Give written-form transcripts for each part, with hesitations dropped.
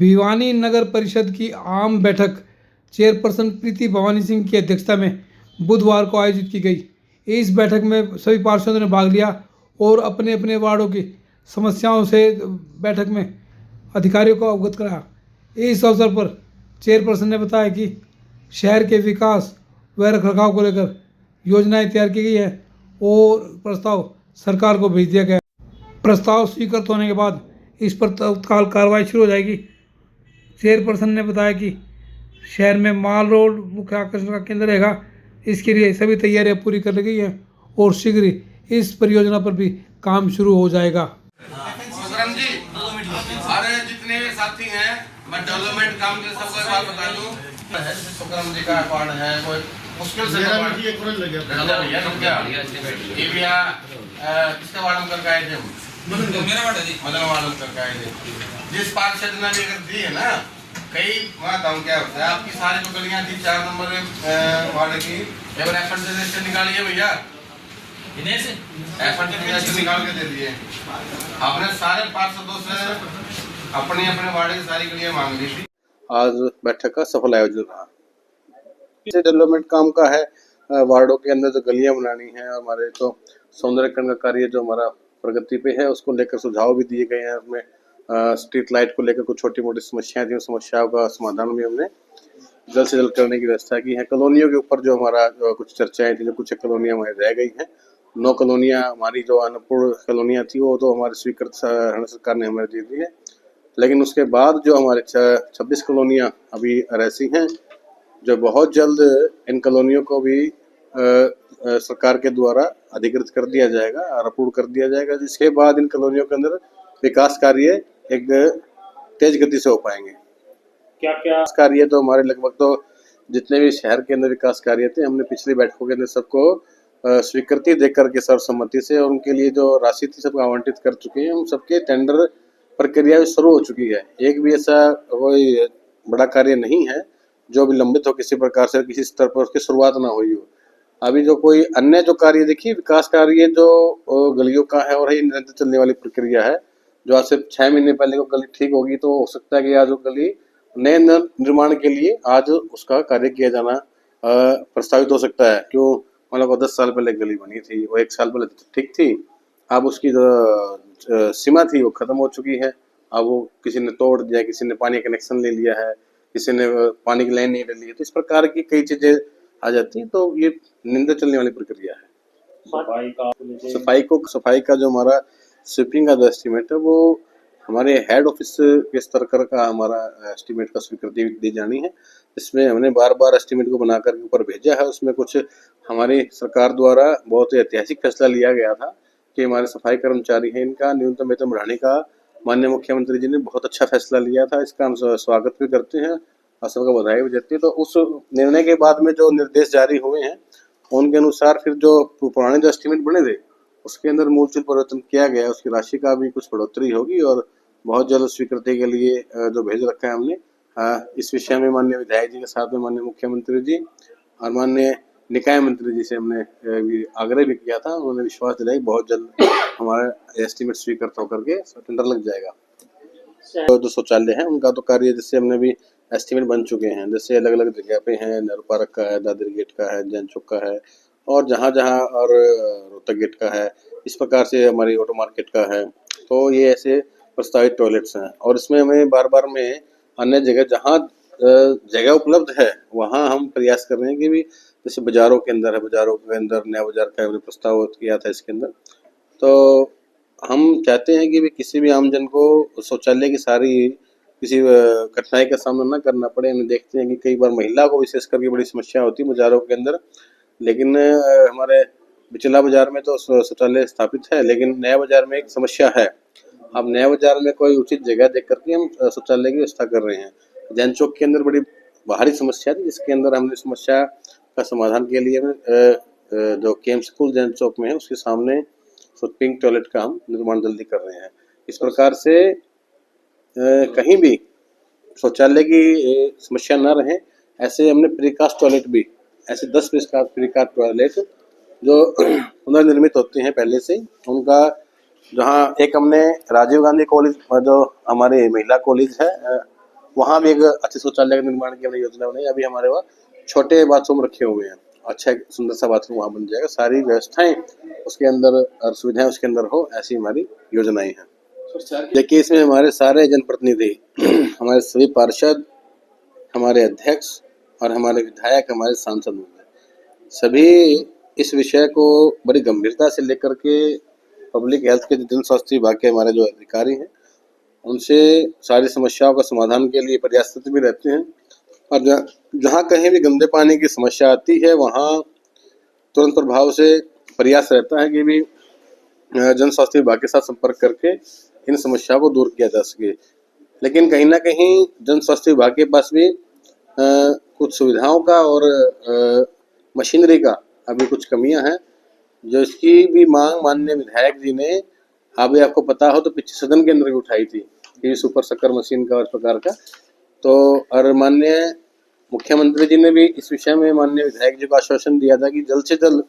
भिवानी नगर परिषद की आम बैठक चेयरपर्सन प्रीति भवानी सिंह की अध्यक्षता में बुधवार को आयोजित की गई। इस बैठक में सभी पार्षदों ने भाग लिया और अपने अपने वार्डों की समस्याओं से बैठक में अधिकारियों को अवगत कराया। इस अवसर पर चेयरपर्सन ने बताया कि शहर के विकास व रखरखाव को लेकर योजनाएं तैयार की गई है और प्रस्ताव सरकार को भेज दिया गया। प्रस्ताव स्वीकृत होने के बाद इस पर तत्काल कार्रवाई शुरू हो जाएगी। चेयरपर्सन ने बताया कि शहर में माल रोड मुख्य आकर्षण का केंद्र रहेगा। इसके लिए सभी तैयारियां पूरी कर ली गई हैं और शीघ्र ही इस परियोजना पर भी काम शुरू हो जाएगा। जी, हमारे जितने भी साथी हैं, मैं डेवलपमेंट काम के सबको बात बता दूं। सुकरम जी का अवार्ड है, कोई मुश्किल से भैया ये भैया किसका वार्ड हम करके आए थे? मेरा वार्ड है जी, मदन वार्ड हम करके आए थे। जिस पार्षद ने अगर दी है ना, कई मैं बताऊँ क्या होता है, आपकी सारी जो गलियां थी 4 नंबर वार्ड की एवं एफर्ट से निकाली है भैया, एफर्ट से निकाल के दे दिए। आपने सारे पार्षदों से अपने अपने वार्ड की सारी गलियां मांग ली थी। आज बैठक का सफल आयोजन रहा। डेवलपमेंट काम का है, वार्डों के अंदर जो गलियां बनानी है, हमारे तो सौंदर्यकरण का कार्य जो हमारा प्रगति पे है उसको लेकर सुझाव भी दिए गए हैं। उसमें स्ट्रीट लाइट को लेकर कुछ छोटी मोटी समस्याएं थी, उन समस्याओं का समाधान भी हमने जल्द से जल्द करने की व्यवस्था की है। कॉलोनियों के ऊपर जो हमारा कुछ चर्चाएं थी, जो कुछ कॉलोनियां हमारी रह गई हैं, 9 कॉलोनियां हमारी जो अनुपूर्ण कॉलोनियां थी वो तो हमारी स्वीकृत सरकार ने हमें दे दी है, लेकिन उसके बाद जो हमारे 26 कॉलोनियां अभी रहती हैं, जो बहुत जल्द इन कॉलोनियों को भी सरकार के द्वारा अधिकृत कर दिया जाएगा और अपूर्ण कर दिया जाएगा, जिसके बाद इन कॉलोनियों के अंदर विकास कार्य एक तेज गति से हो पाएंगे। क्या क्या कार्य तो हमारे लगभग तो जितने भी शहर के अंदर विकास कार्य थे, हमने पिछली बैठकों के अंदर सबको स्वीकृति देकर के सर्वसम्मति से और उनके लिए जो राशि थी सबको आवंटित कर चुके हैं। उन सबके टेंडर प्रक्रिया शुरू हो चुकी है। एक भी ऐसा कोई बड़ा कार्य नहीं है जो भी लंबित हो, किसी प्रकार से किसी स्तर पर उसकी शुरुआत ना हुई हो। अभी जो कोई अन्य जो कार्य देखिए, विकास कार्य जो गलियों का है और ये निरंतर चलने वाली प्रक्रिया है। जो आज से 6 महीने पहले को गली ठीक होगी तो हो सकता है कि आज वो गली नए निर्माण के लिए आज उसका कार्य किया जाना प्रस्तावित हो सकता है। क्यों, मतलब 10 साल पहले गली बनी थी, वो 1 साल पहले ठीक थी, अब उसकी जो सीमा थी वो खत्म हो चुकी है। अब वो किसी ने तोड़ दिया, किसी ने पानी कनेक्शन ले लिया है, किसी ने पानी की लाइन नहीं ले ली है, तो इस प्रकार की कई चीजें आ जाती हैं। तो ये निरंतर चलने वाली प्रक्रिया है। सफाई का जो हमारा स्वीपिंग का जो एस्टिमेट है वो हमारे हेड ऑफिस के स्तर का हमारा एस्टिमेट का स्वीकृति दी जानी है। इसमें हमने बार एस्टिमेट को बनाकर ऊपर भेजा है। उसमें कुछ हमारी सरकार द्वारा बहुत ही ऐतिहासिक फैसला लिया गया था कि हमारे सफाई कर्मचारी हैं, इनका न्यूनतम वेतन बढ़ाने का माननीय मुख्यमंत्री जी ने बहुत अच्छा फैसला लिया था। इसका हम स्वागत भी करते हैं और सबको बधाई भी देते हैं। तो उस निर्णय के बाद में जो निर्देश जारी हुए हैं उनके अनुसार फिर जो पुराने जो एस्टिमेट बने थे उसके अंदर मूलचूल परिवर्तन किया गया है। उसकी राशि का भी कुछ बढ़ोतरी होगी और बहुत जल्द स्वीकृति के लिए जो भेज रखा है हमने। इस विषय में माननीय विधायक जी के साथ में माननीय मुख्यमंत्री जी और माननीय निकाय मंत्री जी से हमने भी आग्रह भी किया था। उन्होंने विश्वास दिलाया बहुत जल्द हमारा एस्टिमेट स्वीकृत होकर के टेंडर लग जाएगा। तो जो शौचालय है उनका तो कार्य जैसे हमने भी एस्टिमेट बन चुके हैं, जैसे अलग अलग जगह पे हैं, नेहरू पार्क का है, दादरी गेट का है, जैन चौक का है और जहाँ और रोहतक गेट का है। इस प्रकार से हमारी ऑटो मार्केट का है। तो ये ऐसे प्रस्तावित टॉयलेट्स हैं और इसमें हमें बार में अन्य जगह जहाँ जगह उपलब्ध है वहाँ हम प्रयास कर रहे हैं कि भी जैसे बाजारों के अंदर है, बाजारों के अंदर नया बाजार का हमने प्रस्ताव किया था इसके अंदर। तो हम चाहते हैं कि भी किसी भी आमजन को शौचालय की सारी किसी कठिनाई का सामना न करना पड़े। हम देखते हैं कि कई बार महिला को विशेष करके बड़ी समस्या होती है बाजारों के अंदर, लेकिन हमारे बिचला बाजार में तो शौचालय स्थापित है, लेकिन नया बाजार में एक समस्या है। अब नया बाजार में कोई उचित जगह देख करके हम शौचालय की व्यवस्था कर रहे हैं। जैन चौक के अंदर बड़ी बाहरी समस्या थी, जिसके अंदर हमने समस्या का समाधान के लिए जो केम स्कूल जैन चौक में है उसके सामने पिंक टॉयलेट का हम निर्माण जल्दी कर रहे हैं। इस प्रकार से कहीं भी शौचालय की समस्या न रहे, ऐसे हमने प्रीकास्ट टॉयलेट भी ऐसे 10 प्रीकास्ट टॉयलेट जो पुनर्निर्मित होते हैं पहले से, उनका जहाँ एक हमने राजीव गांधी कॉलेज जो हमारे महिला कॉलेज है वहाँ भी एक अच्छे शौचालय का निर्माण की हमने योजना बनाई। अभी हमारे वहाँ छोटे बाथरूम रखे हुए हैं, अच्छा एक सुंदर सा बाथरूम वहाँ बन जाएगा, सारी व्यवस्थाएं उसके अंदर और सुविधाएं उसके अंदर हो, ऐसी हमारी योजनाएं हैं। देखिए इसमें हमारे सारे जनप्रतिनिधि हमारे सभी पार्षद, हमारे अध्यक्ष और हमारे विधायक, हमारे सांसद होंगे, सभी इस विषय को बड़ी गंभीरता से लेकर के पब्लिक हेल्थ के जन स्वास्थ्य विभाग के हमारे जो अधिकारी हैं उनसे सारी समस्याओं का समाधान के लिए प्रयासरत भी रहते हैं। और जहाँ कहीं भी गंदे पानी की समस्या आती है वहाँ तुरंत प्रभाव से प्रयास रहता है कि भी जन स्वास्थ्य विभाग के साथ संपर्क करके इन समस्याओं को दूर किया जा सके। लेकिन कहीं ना कहीं जन स्वास्थ्य विभाग के पास भी कुछ सुविधाओं का और मशीनरी का अभी कुछ कमियां हैं, जो इसकी भी मांग माननीय विधायक जी ने, अभी आपको पता हो तो पिछले सदन के अंदर भी उठाई थी कि सुपर शक्कर मशीन का और इस प्रकार का। तो और माननीय मुख्यमंत्री जी ने भी इस विषय में माननीय विधायक जी को आश्वासन दिया था कि जल्द से जल्द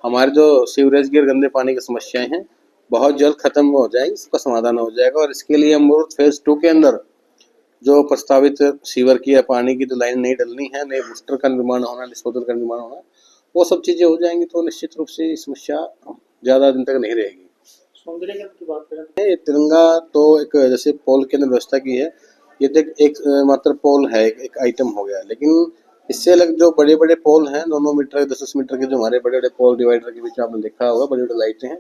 हमारे जो सीवरेज की गंदे पानी की समस्याएं हैं बहुत जल्द खत्म हो जाएंगी, इसका समाधान हो जाएगा। और इसके लिए हम फेज 2 के अंदर जो प्रस्तावित सीवर की या पानी की जो लाइन नहीं डलनी है, नए बूस्टर का निर्माण होना, डिस्पोजल का निर्माण होना, वो सब चीजें हो जाएंगी तो निश्चित रूप से ये समस्या ज्यादा दिन तक नहीं रहेगी। सौंदर्यीकरण की बात करें, ये तिरंगा तो एक जैसे पोल के अंदर व्यवस्था की है, ये तो एक मात्र पोल है, एक आइटम हो गया। लेकिन इससे अलग जो बड़े बड़े पोल हैं, 9 मीटर 10 मीटर के जो हमारे बड़े बड़े पोल डिवाइडर के बीच में आपने देखा होगा, बड़ी बड़ी लाइटें हैं,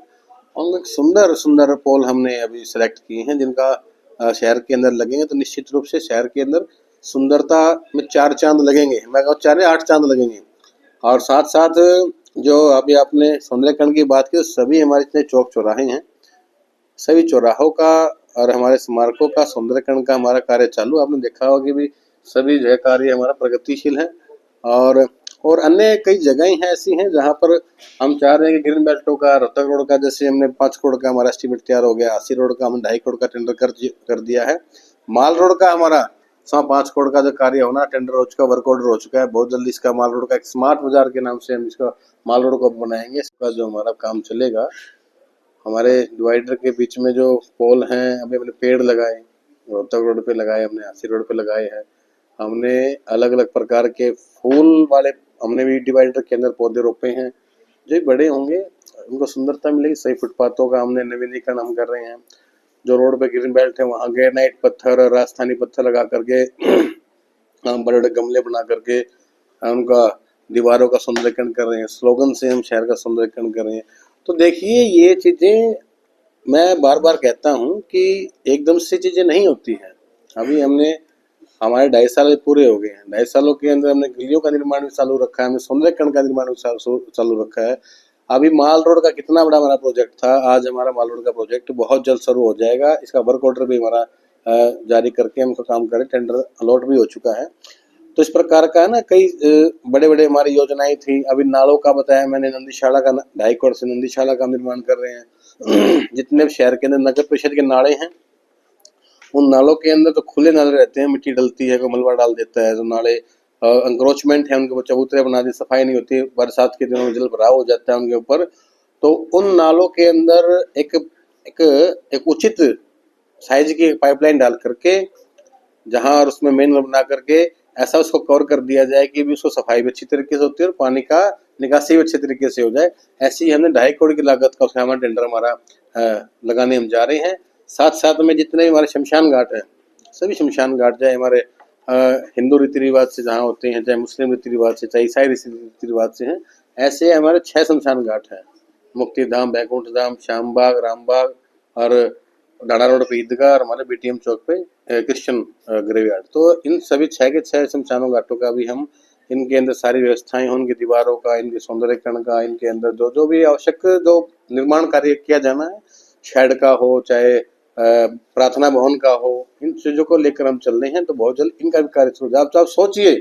उनमें सुंदर सुंदर पोल हमने अभी सेलेक्ट किए हैं जिनका शहर के अंदर लगेंगे तो निश्चित रूप से शहर के अंदर सुंदरता में 4 चांद लगेंगे, मैं कहूँ 4 या 8 चांद लगेंगे। और साथ साथ जो अभी आपने सौंदर्यीकरण की बात की, सभी हमारे जितने चौक चौराहे हैं, सभी चौराहों का और हमारे स्मारकों का सौंदर्यीकरण का हमारा कार्य चालू। आपने देखा होगा कि भी सभी जो कार्य हमारा प्रगतिशील है। और अन्य कई जगहें हैं ऐसी हैं जहां पर हम चाह रहे हैं कि ग्रीन बेल्टों का, रोहतक रोड का, जैसे हमने 5 करोड़ का हमारा एस्टीमेट तैयार हो गया, 80 रोड का हमने 2.5 करोड़ का टेंडर कर दिया है। माल रोड का हमारा 5 करोड़ का जो कार्य होना टेंडर हो चुका, वर्क ऑर्डर हो चुका है। बहुत जल्दी इसका माल रोड का एक स्मार्ट बाजार के नाम से हम इसका माल रोड को बनाएंगे। इसका जो हमारा काम चलेगा, हमारे डिवाइडर के बीच में जो पोल हैं, अभी हमने पेड़ लगाए, रोहतक रोड पे लगाए, हमने 80 रोड पे लगाए हैं, हमने अलग अलग प्रकार के फूल वाले हमने भी डिवाइडर के अंदर पौधे रोपे हैं, जो बड़े होंगे उनको सुंदरता मिलेगी। सही फुटपाथों का हमने नवीनीकरण हम कर रहे हैं। जो रोड पे ग्रीन बेल्ट है वहाँ ग्रेनाइट पत्थर और राजस्थानी पत्थर लगा करके हम बड़े बड़े गमले बना करके उनका दीवारों का सौंदर्यीकरण कर रहे हैं। स्लोगन से हम शहर का सौंदर्यीकरण कर रहे हैं। तो देखिए ये चीज़ें मैं बार बार कहता हूँ कि एकदम से चीज़ें नहीं होती हैं। अभी हमने हमारे 2.5 साल पूरे हो गए हैं। 2.5 सालों के अंदर हमने गलियों का निर्माण भी चालू रखा है, हमने सौंदर्यीकरण का निर्माण भी चालू रखा है। अभी माल रोड का कितना बड़ा हमारा प्रोजेक्ट था, आज हमारा माल रोड का प्रोजेक्ट बहुत जल्द शुरू हो जाएगा। इसका वर्क ऑर्डर भी हमारा जारी करके हमको काम करें, टेंडर अलॉट भी हो चुका है। तो इस प्रकार का ना कई बड़े बड़े हमारी योजनाएं थी। अभी नालों का बताया मैंने, नंदीशाला का 2.5 करोड़ से नंदीशाला का निर्माण कर रहे हैं। जितने शहर के अंदर नगर परिषद के नाले हैं, उन नालों के अंदर तो खुले नाले रहते हैं, मिट्टी डलती है, कोई मलबा डाल देता है, तो नाले अंक्रोचमेंट है, उनके ऊपर चबूतरे बना दी, सफाई नहीं होती, बरसात के दिनों में जल भराव हो जाता है उनके ऊपर। तो उन नालों के अंदर एक उचित साइज की पाइपलाइन डाल करके जहां और उसमें मेन बना करके ऐसा उसको कवर कर दिया जाए कि भी उसको सफाई भी अच्छी तरीके से होती है और पानी का निकासी भी अच्छे तरीके से हो जाए। ऐसी हमने 2.5 करोड़ की लागत का उसका हमारा टेंडर हमारा लगाने हम जा रहे हैं। साथ साथ में जितने हमारे शमशान घाट हैं, सभी शमशान घाट, चाहे हमारे हिंदू रीति रिवाज से जहाँ होते हैं, चाहे मुस्लिम रीति रिवाज से, चाहे ईसाई रीति रिवाज से हैं, ऐसे हमारे 6 शमशान घाट हैं। मुक्तिधाम, बैकुंठ धाम, श्यामबाग, रामबाग और डाड़ा रोड पे ईदगाह और हमारे बीटीएम चौक पे क्रिश्चियन ग्रेवयार्ड। तो इन सभी 6 के 6 शमशानों घाटों का भी हम इनके अंदर सारी व्यवस्थाएं हों, उनकी दीवारों का, इनके सौंदर्यीकरण का, इनके अंदर जो भी आवश्यक जो निर्माण कार्य किया जाना है, शेड का हो चाहे प्रार्थना भवन का हो, इन चीजों को लेकर हम चल रहे हैं। तो बहुत जल्द इनका भी कार्य शुरू हो। आप सोचिए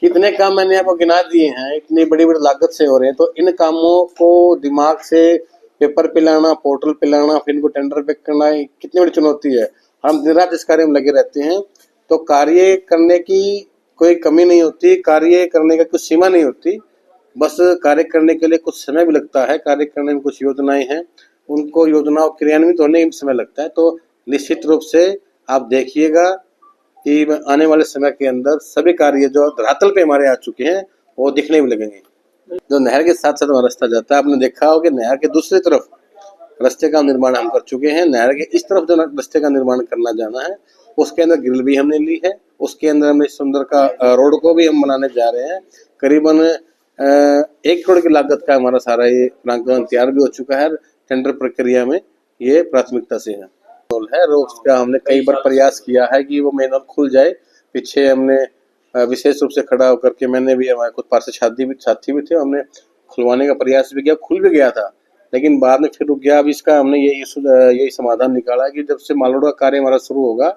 कितने काम मैंने आपको गिना दिए हैं, इतनी बड़ी बड़ी लागत से हो रहे हैं। तो इन कामों को दिमाग से पेपर पे लाना, पोर्टल पे लाना, फिर इनको टेंडर पे करना, कितनी बड़ी चुनौती है। हम दिन रात इस कार्य में लगे रहते हैं। तो कार्य करने की कोई कमी नहीं होती, कार्य करने का कुछ सीमा नहीं होती, बस कार्य करने के लिए कुछ समय भी लगता है। कार्य करने में कुछ योजनाएं हैं, उनको योजनाओं क्रियान्वित होने में समय लगता है। तो निश्चित रूप से आप देखिएगा कि आने वाले समय के अंदर सभी कार्य जो धरातल पे हमारे आ चुके हैं वो दिखने भी लगेंगे। जो नहर के साथ साथ हमारा रास्ता जाता है, आपने देखा हो कि नहर के दूसरी तरफ रास्ते का निर्माण हम कर चुके हैं। नहर के इस तरफ जो रास्ते का निर्माण करना जाना है उसके अंदर ग्रिल भी हमने ली है। उसके अंदर हमने सुंदर का रोड को भी हम बनाने जा रहे हैं। करीबन 1 करोड़ की लागत का हमारा सारा ये नामकरण तैयार भी हो चुका है। टेंडर प्रक्रिया में ये प्राथमिकता से है। रोड का हमने कई बार प्रयास किया है कि वो मैनुअल खुल जाए। पीछे हमने विशेष रूप से खड़ा होकर के मैंने भी, हमारे कुछ पार्षद साथी भी थे, हमने खुलवाने का प्रयास भी किया, खुल भी गया था, लेकिन बाद में फिर रुक गया। अब इसका हमने यही समाधान निकाला कि जब से माल रोड का कार्य हमारा शुरू होगा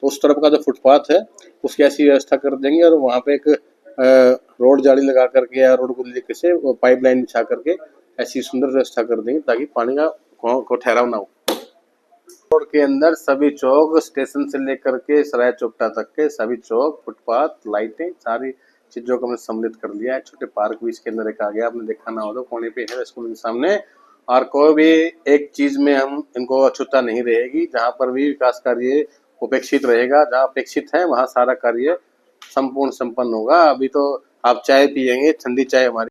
तो उस तरफ का जो फुटपाथ है उसकी ऐसी व्यवस्था कर देंगे और वहाँ पे एक रोड जाली लगा करके या रोड को से पाइपलाइन बिछा करके ऐसी सुंदर व्यवस्था कर देंगे ताकि पानी का ठहराव ना हो। रोड के अंदर सभी चौक, स्टेशन से लेकर के सराय चौकटा तक के सभी चौक, फुटपाथ, लाइटें, सारी चीजों को हमने सम्मिलित कर लिया है। छोटे पार्क भी इसके अंदर एक आ गया, आपने देखा ना हो तो कोने पे है स्कूल के सामने। और कोई भी एक चीज में हम इनको अछूता नहीं रहेगी। जहाँ पर भी विकास कार्य उपेक्षित रहेगा, जहाँ अपेक्षित है वहाँ सारा कार्य संपूर्ण संपन्न होगा। अभी तो आप चाय पियेंगे, ठंडी चाय हमारी